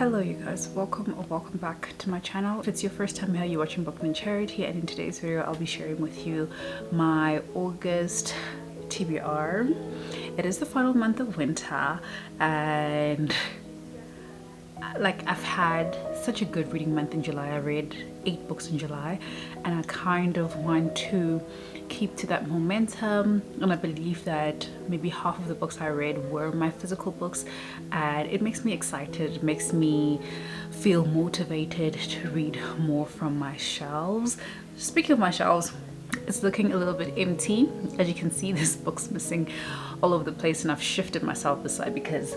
Hello you guys, welcome or welcome back to my channel. If it's your first time here, you're watching Bookdoncharity, and in today's video I'll be sharing with you my August TBR. It is the final month of winter, and like I've had such a good reading month in July. I read 8 books in July, and I kind of want to keep to that momentum, and I believe that maybe half of the books I read were my physical books, and it makes me excited. It makes me feel motivated to read more from my shelves. Speaking of my shelves, it's looking a little bit empty. As you can see, this book's missing all over the place, and I've shifted myself aside because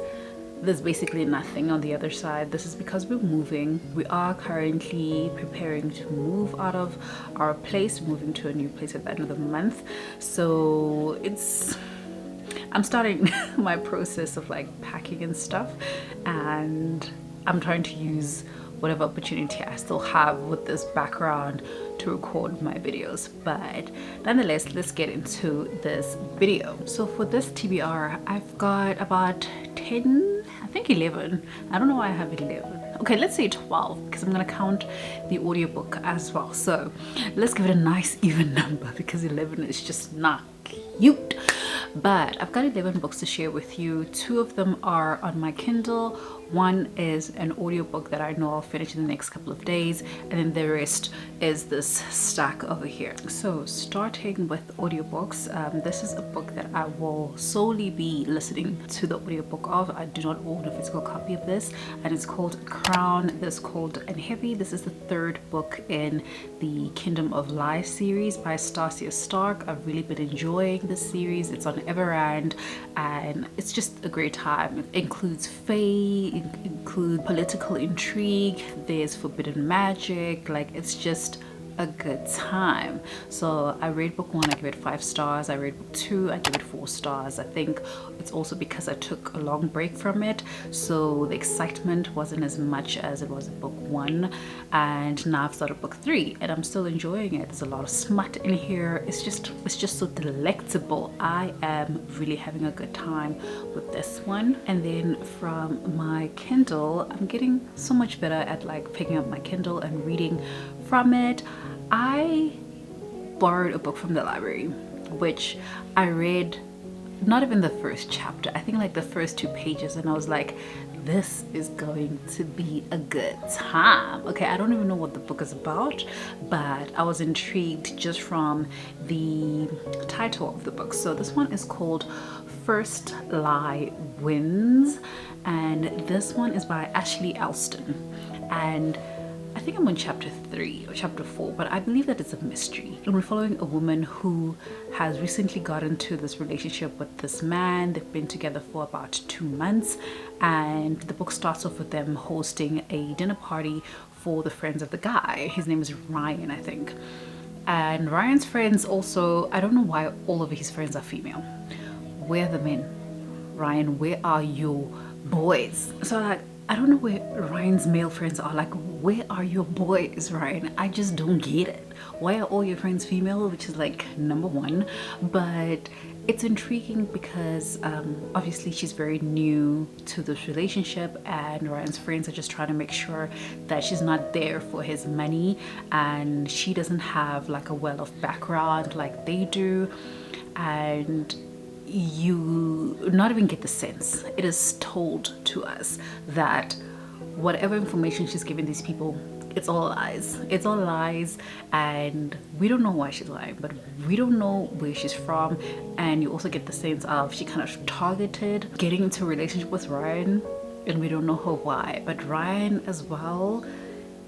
there's basically nothing on the other side. This is because we're moving. We are currently preparing to move out of our place, moving to a new place at the end of the month. So I'm starting my process of like packing and stuff, and I'm trying to use whatever opportunity I still have with this background to record my videos. But nonetheless, let's get into this video. So for this TBR, I've got about 10, I think 11. I don't know why I have 11. Okay, let's say 12 because I'm gonna count the audiobook as well. So let's give it a nice even number because 11 is just not cute. But I've got 11 books to share with you. 2 of them are on my Kindle. 1 is an audiobook that I know I'll finish in the next couple of days, and then the rest is this stack over here. So starting with audiobooks, this is a book that I will solely be listening to the audiobook of. I do not own a physical copy of this, and it's called Crown, this Cold and Heavy. This is the 3rd book in the Kingdom of Lies series by Stacia Stark. I've really been enjoying this series. It's on Everand, and it's just a great time. It includes fae, include political intrigue, there's forbidden magic, like it's just a good time. So I read book 1, I give it 5 stars. I read book 2, I give it 4 stars. I think it's also because I took a long break from it, so the excitement wasn't as much as it was in book 1, and now I've started book 3 and I'm still enjoying it. There's a lot of smut in here. It's just so delectable. I am really having a good time with this one. And then from my Kindle, I'm getting so much better at like picking up my Kindle and reading from it. I borrowed a book from the library, which I read not even the first chapter, I think like the first 2 pages, and I was like, this is going to be a good time. Okay, I don't even know what the book is about, but I was intrigued just from the title of the book. So this one is called First Lie Wins, and this one is by Ashley Elston, and I think I'm on chapter 3 or chapter 4, but I believe that it's a mystery. And we're following a woman who has recently got into this relationship with this man. They've been together for about 2 months, and the book starts off with them hosting a dinner party for the friends of the guy. His name is Ryan, I think. And Ryan's friends also, I don't know why all of his friends are female. Where are the men? Ryan, where are your boys? So like, I don't know where Ryan's male friends are. Like, where are your boys, Ryan? I just don't get it. Why are all your friends female? Which is like number 1. But it's intriguing because obviously she's very new to this relationship, and Ryan's friends are just trying to make sure that she's not there for his money, and she doesn't have like a well of background like they do. And you not even get the sense, it is told to us that whatever information she's giving these people, it's all lies. It's all lies, and we don't know why she's lying, but we don't know where she's from. And you also get the sense of she kind of targeted getting into a relationship with Ryan, and we don't know her why. But Ryan as well,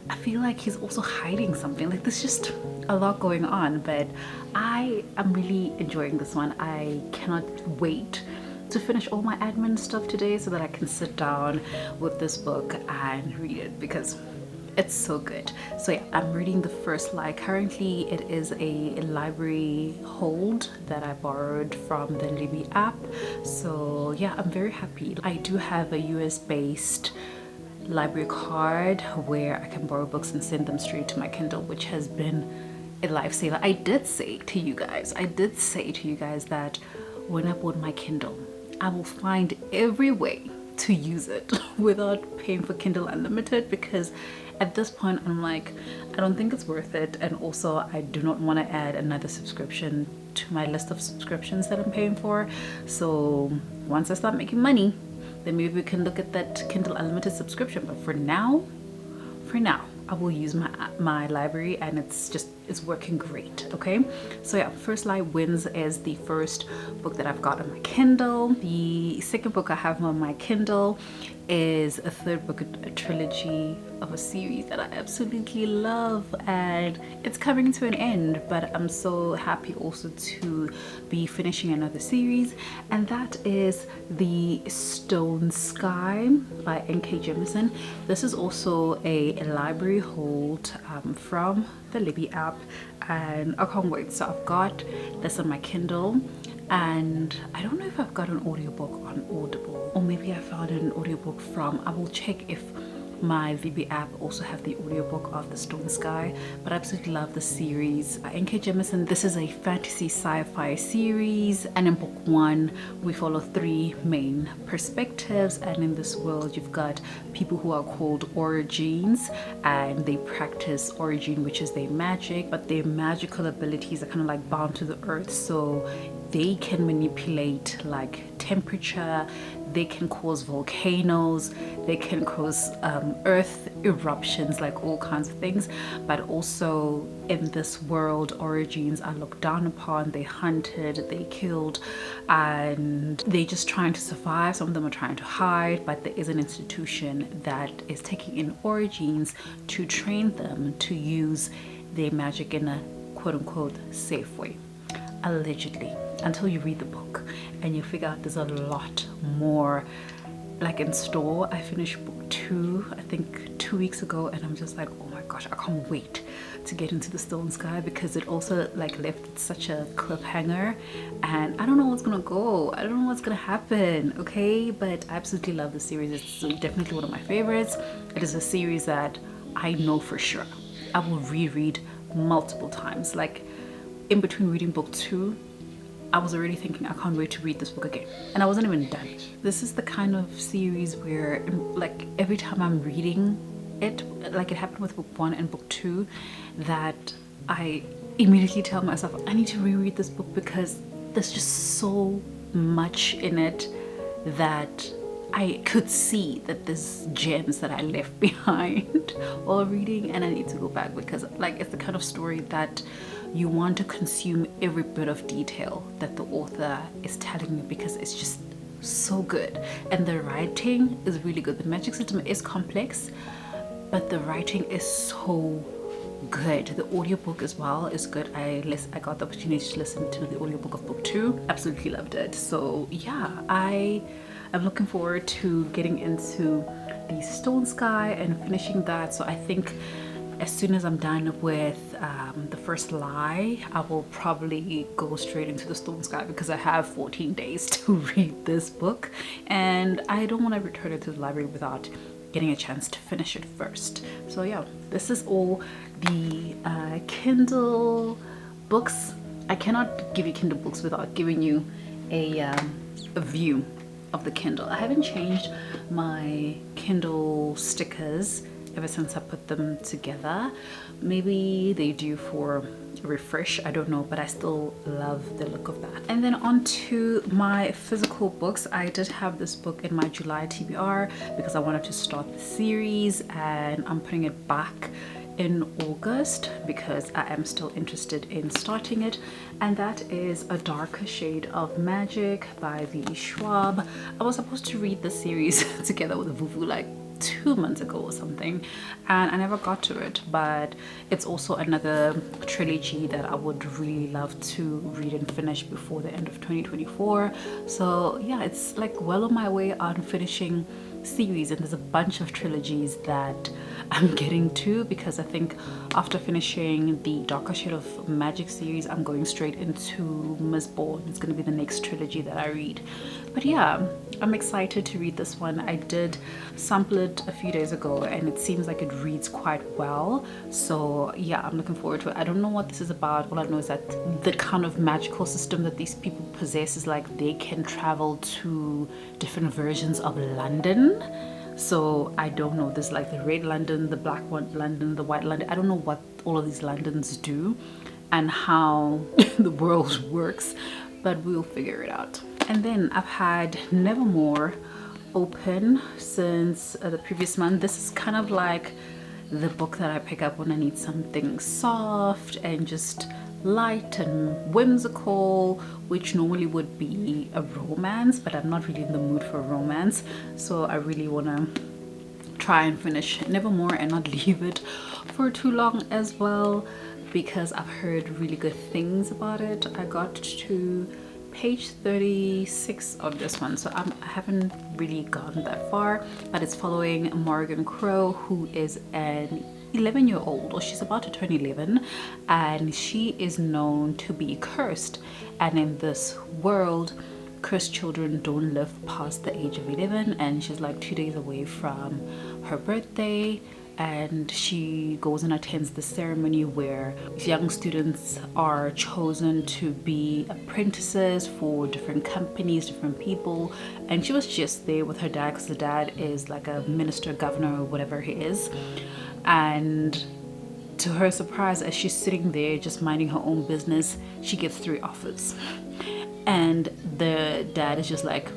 I feel like he's also hiding something. Like there's just a lot going on, but I am really enjoying this one. I cannot wait to finish all my admin stuff today so that I can sit down with this book and read it because it's so good. So yeah, I'm reading The First Lie. Currently it is a library hold that I borrowed from the Libby app. So yeah, I'm very happy. I do have a US based library card where I can borrow books and send them straight to my Kindle, which has been a lifesaver. I did say to you guys that when I bought my Kindle, I will find every way to use it without paying for Kindle Unlimited, because at this point I'm like, I don't think it's worth it, and also I do not want to add another subscription to my list of subscriptions that I'm paying for. So once I start making money, then maybe we can look at that Kindle Unlimited subscription. But for now, I will use my library, and it's working great. Okay, so yeah, First Light Wins is the first book that I've got on my Kindle. The second book I have on my Kindle is a third book, a trilogy of a series that I absolutely love, and it's coming to an end, but I'm so happy also to be finishing another series, and that is The Stone Sky by N.K. Jemisin. This is also a library hold from the Libby app, and I can't wait. So I've got this on my Kindle, and I don't know if I've got an audiobook on Audible, or maybe I found an audiobook from, I will check if my VB app also have the audiobook of The Stone Sky, but I absolutely love the series. N.K. Jemisin, this is a fantasy sci-fi series, and in book one we follow three main perspectives, and in this world you've got people who are called origins, and they practice origin, which is their magic, but their magical abilities are kind of like bound to the earth, so they can manipulate like temperature, they can cause volcanoes, they can cause earth eruptions, like all kinds of things. But also in this world, origins are looked down upon, they hunted, they killed, and they're just trying to survive. Some of them are trying to hide, but there is an institution that is taking in origins to train them to use their magic in a quote-unquote safe way, allegedly, until you read the book and you figure out there's a lot more like in store. I finished book 2 I think 2 weeks ago, and I'm just like, oh my gosh, I can't wait to get into The Stone Sky, because it also like left such a cliffhanger, and I don't know what's gonna go, I don't know what's gonna happen. Okay, but I absolutely love the series. It's definitely one of my favorites. It is a series that I know for sure I will reread multiple times. Like in between reading book 2, I was already thinking, I can't wait to read this book again, and I wasn't even done. This is the kind of series where like every time I'm reading it, like it happened with book 1 and book 2, that I immediately tell myself I need to reread this book, because there's just so much in it that I could see that there's gems that I left behind while reading, and I need to go back, because like it's the kind of story that you want to consume every bit of detail that the author is telling you, because it's just so good, and the writing is really good. The magic system is complex, but the writing is so good. The audiobook as well is good. I got the opportunity to listen to the audiobook of book 2. Absolutely loved it. So yeah, I'm looking forward to getting into The Stone Sky and finishing that. So I think as soon as I'm done with The First Lie, I will probably go straight into The Stone Sky, because I have 14 days to read this book, and I don't want to return it to the library without getting a chance to finish it first. So yeah, this is all the Kindle books. I cannot give you Kindle books without giving you a view of the Kindle. I haven't changed my Kindle stickers ever since I put them together. Maybe they do for a refresh, I don't know, but I still love the look of that. And then on to my physical books. I did have this book in my July TBR because I wanted to start the series, and I'm putting it back in August because I am still interested in starting it, and that is A Darker Shade of Magic by V. Schwab. I was supposed to read the series together with Vuvu like 2 months ago or something, and I never got to it, but it's also another trilogy that I would really love to read and finish before the end of 2024. So yeah, it's like well on my way on finishing series, and there's a bunch of trilogies that I'm getting to, because I think after finishing the Darker Shade of Magic series, I'm going straight into Mistborn. It's going to be the next trilogy that I read. But yeah, I'm excited to read this one. I did sample it a few days ago and it seems like it reads quite well. So yeah, I'm looking forward to it. I don't know what this is about. All I know is that the kind of magical system that these people possess is like they can travel to different versions of London. So I don't know, there's like the red London, the black one London, the white London. I don't know what all of these Londons do and how the world works, but we'll figure it out. And then I've had Nevermore open since the previous month. This is kind of like the book that I pick up when I need something soft and just light and whimsical, which normally would be a romance, but I'm not really in the mood for romance, so I really want to try and finish Nevermore and not leave it for too long as well, because I've heard really good things about it. I got to page 36 of this one, so I haven't really gotten that far, but it's following Morgan Crow, who is an 11-year-old, or she's about to turn 11, and she is known to be cursed, and in this world cursed children don't live past the age of 11, and she's like 2 days away from her birthday, and she goes and attends the ceremony where young students are chosen to be apprentices for different companies, different people. And she was just there with her dad, because the dad is like a minister, governor, or whatever he is. And to her surprise, as she's sitting there just minding her own business, she gets 3 offers. And the dad is just like,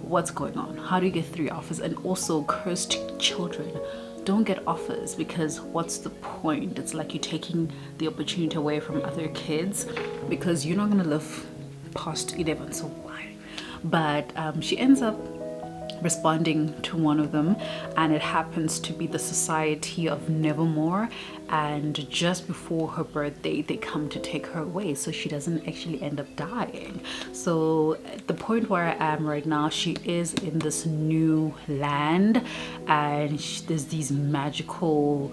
what's going on? How do you get 3 offers? And also, cursed children don't get offers, because what's the point? It's like you're taking the opportunity away from other kids, because you're not gonna live past 11, so why? But she ends up responding to one of them, and it happens to be the Society of Nevermore, and just before her birthday they come to take her away, so she doesn't actually end up dying. So at the point where I am right now, she is in this new land, and there's these magical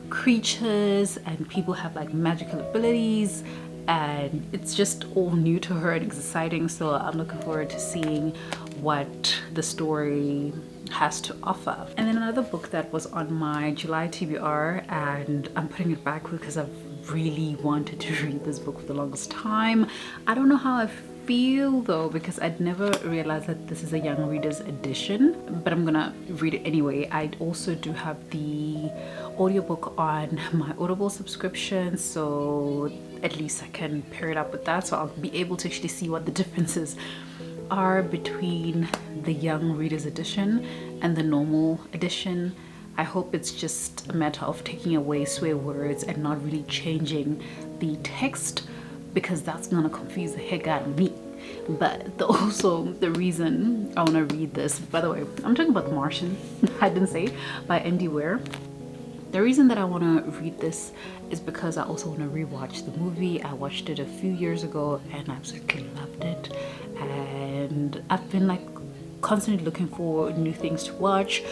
creatures and people have like magical abilities, and it's just all new to her and exciting. So I'm looking forward to seeing what the story has to offer. And then another book that was on my July TBR, and I'm putting it back because I've really wanted to read this book for the longest time. I don't know how I feel though, because I'd never realized that this is a young readers edition, but I'm gonna read it anyway. I also do have the audiobook on my Audible subscription, so at least I can pair it up with that, so I'll be able to actually see what the differences are between the young readers edition and the normal edition. I hope it's just a matter of taking away swear words and not really changing the text, because that's gonna confuse the heck out of me. But also the reason I want to read this, by the way, I'm talking about The Martian, I didn't say, by Andy Weir. The reason that I want to read this is because I also want to rewatch the movie. I watched it a few years ago and I absolutely loved it, and I've been like constantly looking for new things to watch,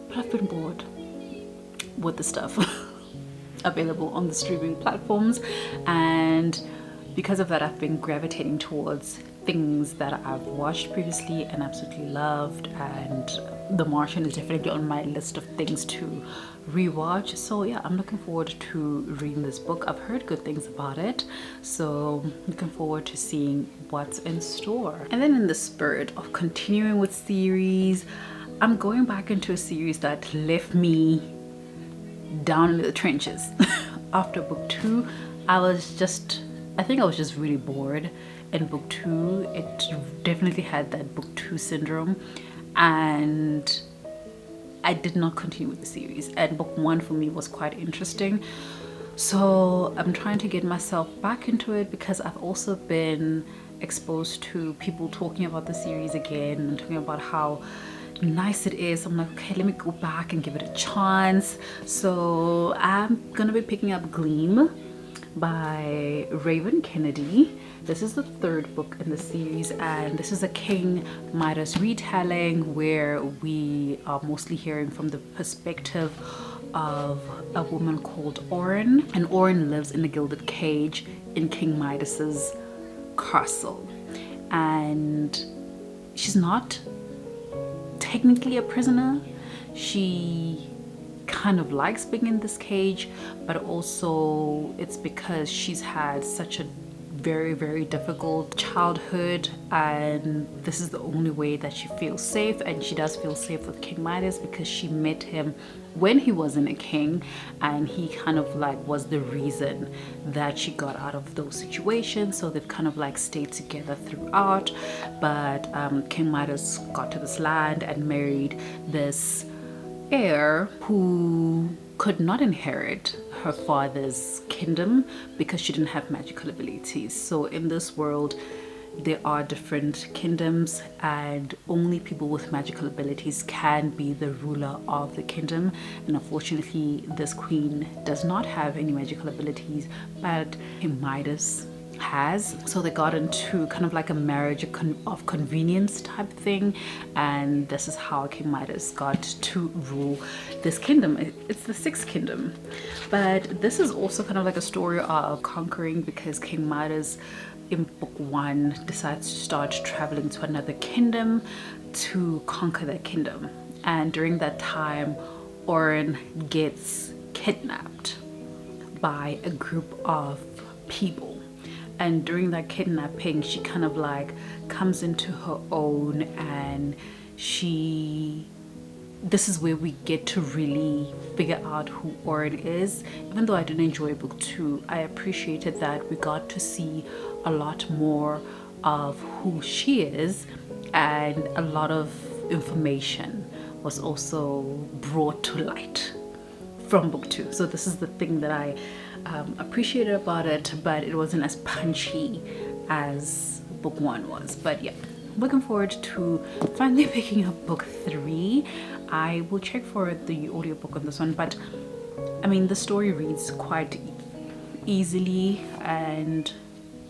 but I've been bored with the stuff available on the streaming platforms, and because of that I've been gravitating towards things that I've watched previously and absolutely loved, and The Martian is definitely on my list of things to rewatch. So yeah, I'm looking forward to reading this book. I've heard good things about it, so looking forward to seeing what's in store. And then in the spirit of continuing with series, I'm going back into a series that left me down in the trenches. After book 2, I think I was just really bored in book 2. It definitely had that book 2 syndrome, and I did not continue with the series, and book 1 for me was quite interesting. So I'm trying to get myself back into it, because I've also been exposed to people talking about the series again and talking about how nice it is. I'm like, okay, let me go back and give it a chance. So I'm gonna be picking up Gleam by Raven Kennedy. This is the 3rd book in the series, and this is a King Midas retelling where we are mostly hearing from the perspective of a woman called Orin, and Orin lives in a gilded cage in King Midas's castle, and she's not technically a prisoner. She kind of likes being in this cage, but also it's because she's had such a very difficult childhood, and this is the only way that she feels safe. And she does feel safe with King Midas because she met him when he wasn't a king, and he kind of like was the reason that she got out of those situations. So they've kind of like stayed together throughout. But King Midas got to this land and married this heir who could not inherit her father's kingdom because she didn't have magical abilities. So in this world there are different kingdoms, and only people with magical abilities can be the ruler of the kingdom. And unfortunately this queen does not have any magical abilities, but King Midas has. So they got into kind of like a marriage of convenience type thing, and this is how King Midas got to rule this kingdom. It's the sixth kingdom, but this is also kind of like a story of conquering, because King Midas in book 1 decides to start traveling to another kingdom to conquer that kingdom. And during that time Orin gets kidnapped by a group of people, and during that kidnapping she kind of like comes into her own, and this is where we get to really figure out who Orin is. Even though I didn't enjoy book 2, I appreciated that we got to see a lot more of who she is, and a lot of information was also brought to light from book 2. So this is the thing that I appreciated about it, but it wasn't as punchy as book 1 was. But yeah, looking forward to finally picking up book 3. I will check for the audiobook on this one, but I mean the story reads quite easily, and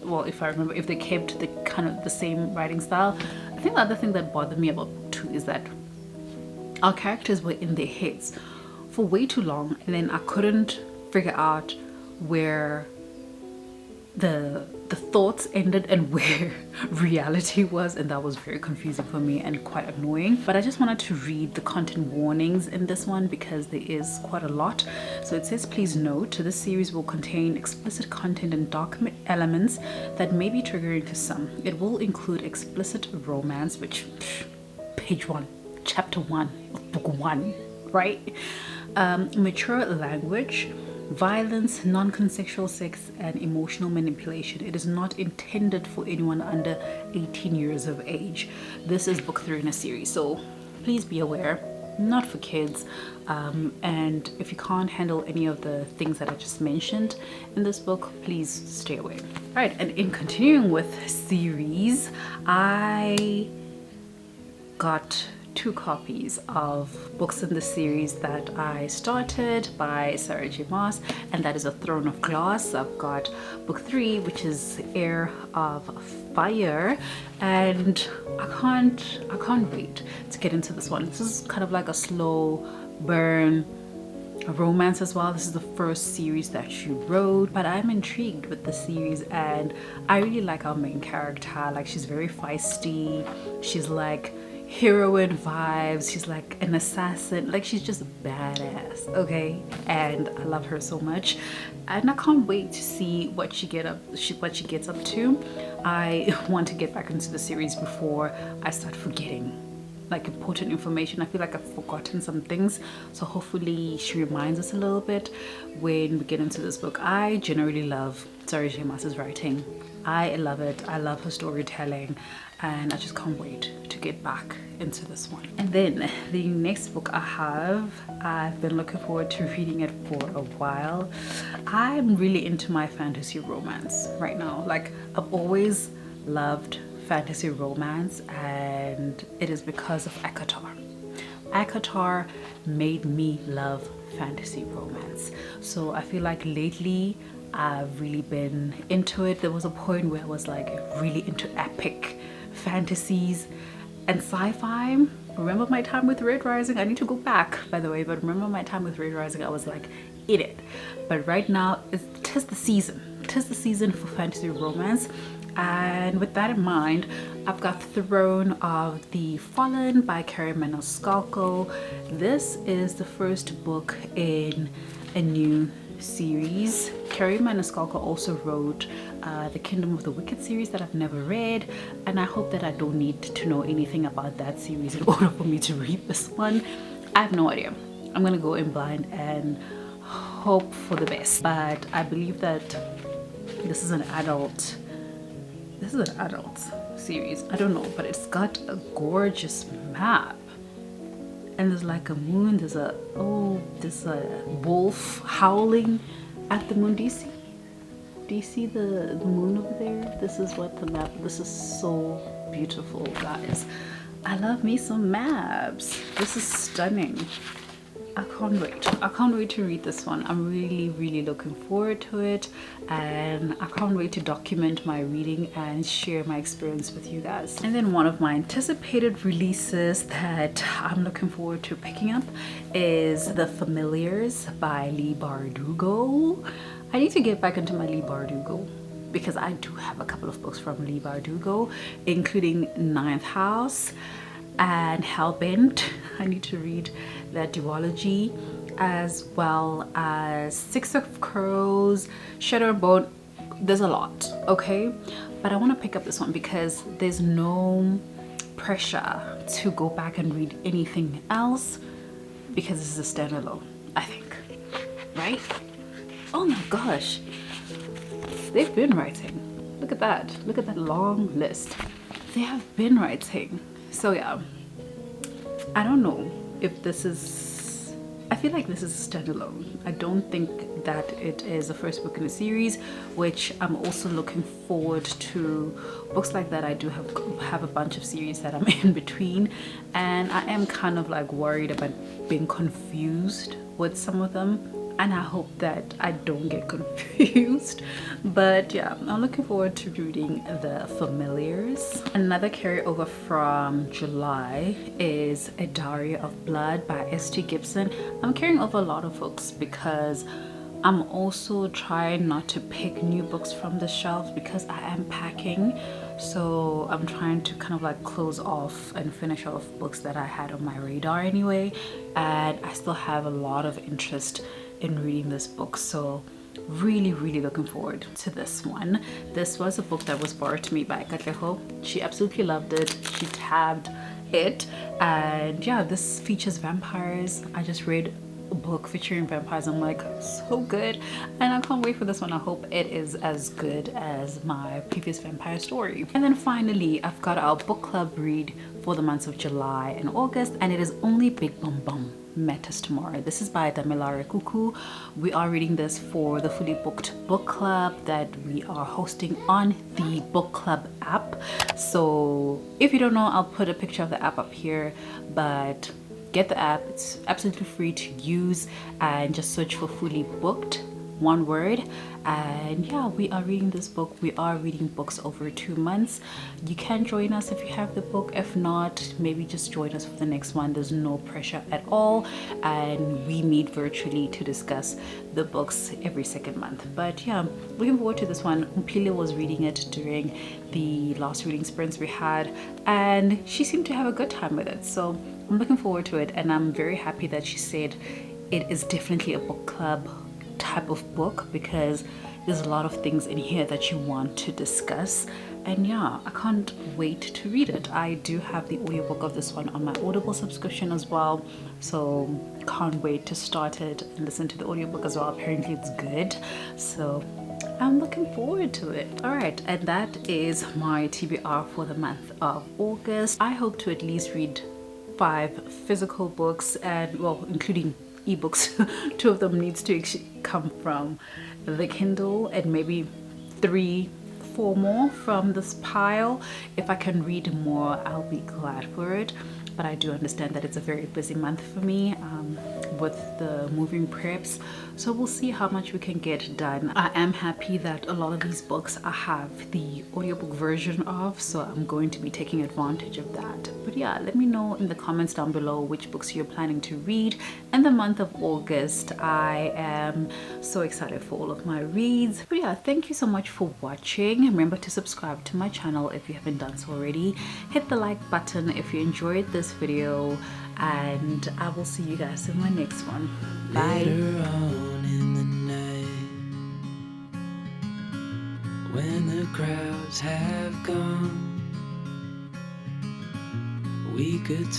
well, if I remember, if they kept the kind of the same writing style. I think the other thing that bothered me about book 2 is that our characters were in their heads for way too long, and then I couldn't figure out where the thoughts ended and where reality was, and that was very confusing for me and quite annoying. But I just wanted to read the content warnings in this one because there is quite a lot. So it says, please note, this series will contain explicit content and dark elements that may be triggering to some. It will include explicit romance, which page 1, chapter 1 of book 1, right? Mature language, violence, non-consensual sex, and emotional manipulation. It is not intended for anyone under 18 years of age. This is book 3 in a series, so please be aware, not for kids. And if you can't handle any of the things that I just mentioned in this book, please stay away. All right, and in continuing with series, I got 2 copies of books in the series that I started by Sarah J. Maas, and that is A Throne of Glass. I've got book 3, which is Heir of Fire, and I can't wait to get into this one. This is kind of like a slow burn romance as well. This is the first series that she wrote, but I'm intrigued with the series, and I really like our main character. Like, she's very feisty, she's like heroine vibes, she's like an assassin, like she's just badass, okay? And I love her so much, and I can't wait to see what she gets up to. I want to get back into the series before I start forgetting like important information. I feel like I've forgotten some things, so hopefully she reminds us a little bit when we get into this book. I generally love Sarah J. Maas's writing. I love it. I love her storytelling, and I just can't wait to get back into this one. And then the next book I've been looking forward to reading it for a while. I'm really into my fantasy romance right now. Like, I've always loved fantasy romance, and it is because of ACOTAR. ACOTAR made me love fantasy romance. So I feel like lately I've really been into it. There was a point where I was like really into epic fantasies and sci-fi, Remember my time with Red Rising? I need to go back, by the way, but remember my time with Red Rising? I was like, in it. But right now, tis the season. Tis the season for fantasy romance. And with that in mind, I've got Throne of the Fallen by Carrie Maniscalco. This is the first book in a new series. Carrie Maniscalco also wrote the Kingdom of the Wicked series that I've never read, and I hope that I don't need to know anything about that series in order for me to read this one. I have no idea. I'm gonna go in blind and hope for the best, but I believe that this is an adult series. I don't know, but it's got a gorgeous map, and there's like a moon, there's a wolf howling at the moon. Do you see the moon over there? This is what the map, this is so beautiful, guys. I love me some maps. This is stunning. I can't wait to read this one. I'm really looking forward to it, and I can't wait to document my reading and share my experience with you guys. And then one of my anticipated releases that I'm looking forward to picking up is The Familiars by Leigh Bardugo. I need to get back into my Leigh Bardugo because I do have a couple of books from Leigh Bardugo, including Ninth House and Hellbent. I need to read that duology, as well as Six of Crows, Shadow and Bone. There's a lot, okay? But I want to pick up this one because there's no pressure to go back and read anything else because this is a standalone, I think, right? Oh my gosh, they've been writing. Look at that long list. They have been writing. So yeah, I don't know if this is, I feel like this is a standalone. I don't think that it is the first book in a series, which I'm also looking forward to books like that. I do have a bunch of series that I'm in between, and I am kind of like worried about being confused with some of them, and I hope that I don't get confused. But yeah, I'm looking forward to reading The Familiars. Another carryover from July is A Diary of Blood by St. Gibson. I'm carrying over a lot of books because I'm also trying not to pick new books from the shelf because I am packing. So I'm trying to kind of like close off and finish off books that I had on my radar anyway, and I still have a lot of interest in reading this book, so really looking forward to this one. This was a book that was borrowed to me by Katleho. She absolutely loved it. She tabbed it, and yeah, this features vampires. I just read a book featuring vampires. I'm like, so good, and I can't wait for this one. I hope it is as good as my previous vampire story. And then finally, I've got our book club read for the months of July and August, and it is Only Big Bum Bum Met Us Tomorrow. This is by Damilare Kuku. We are reading this for the fully booked book club that we are hosting on the Book Club app. So if you don't know, I'll put a picture of the app up here, but get the app. It's absolutely free to use, and just search for Fully Booked, one word. And yeah, we are reading this book. We are reading books over 2 months. You can join us if you have the book. If not, maybe just join us for the next one. There's no pressure at all, and we meet virtually to discuss the books every second month. But yeah, looking forward to this one. Mpile was reading it during the last reading sprints we had, and she seemed to have a good time with it, so I'm looking forward to it. And I'm very happy that she said it is definitely a book club type of book, because there's a lot of things in here that you want to discuss. And yeah, I can't wait to read it. I do have the audiobook of this one on my Audible subscription as well, so can't wait to start it and listen to the audiobook as well. Apparently it's good, so I'm looking forward to it. All right, and that is my TBR for the month of August. I hope to at least read 5 physical books, and well, including ebooks. 2 of them needs to come from the Kindle, and maybe 3-4 more from this pile. If I can read more, I'll be glad for it, but I do understand that it's a very busy month for me. with the moving preps, so we'll see how much we can get done. I am happy that a lot of these books I have the audiobook version of, so I'm going to be taking advantage of that. But yeah, let me know in the comments down below which books you're planning to read in the month of August. I am so excited for all of my reads. But yeah, thank you so much for watching. Remember to subscribe to my channel if you haven't done so already. Hit the like button if you enjoyed this video, and I will see you guys in my next one. Bye. Later on in the night, when the crowds have gone, we could